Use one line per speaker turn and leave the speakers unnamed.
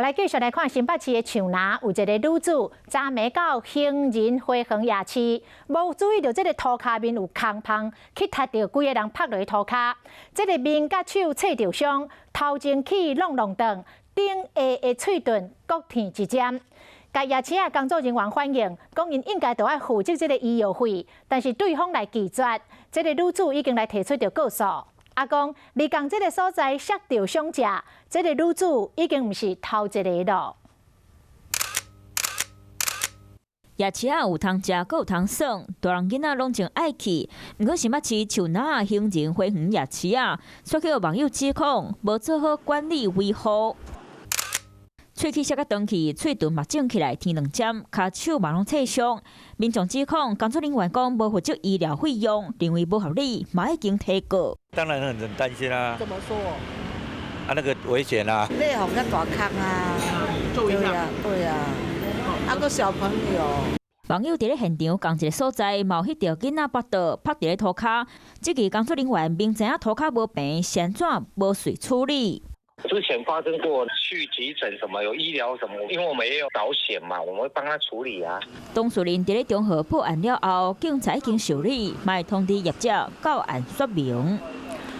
来继续来看新北市的树林，有一个女子昨暝到行人花园夜市，无注意到这个涂骹面有空芳，去踢到规个人趴落去涂骹，这个面甲手刺着伤，头前起弄断，顶下的喙唇各添一针。该夜市的工作人员反映，讲因应该就要负责这个医药费，但是对方来拒绝，这个女子已经来提出着告诉。阿公，离共这个所在摔到伤者，这个女子已经不是头一个了。
夜市有通食，阁有通耍，大人囡仔拢真爱去。毋过新北市树林行人花园夜市却去网友指控无做好管理维护。喙齿摔甲断去，喙唇嘛肿起来，添2针，骹手嘛拢刺伤。民众指控工作人员讲无负责医疗费用，认为不合理，嘛已经提告。
当然很担心啊。
怎么说？
那个危险啊。
内红个大坑啊，对啊，那个小朋友。
网友伫咧现场共一个所在，冒翕到囡仔跋倒趴伫咧涂骹，这个工作人员明知影涂骹无平，先怎无遂处理？
之前发生过去急诊什么有医疗什么，因为我们也有保险嘛，我们会帮他处理啊。
当事人伫咧中和报案了后，警察已经受理，卖通知业者到案说明。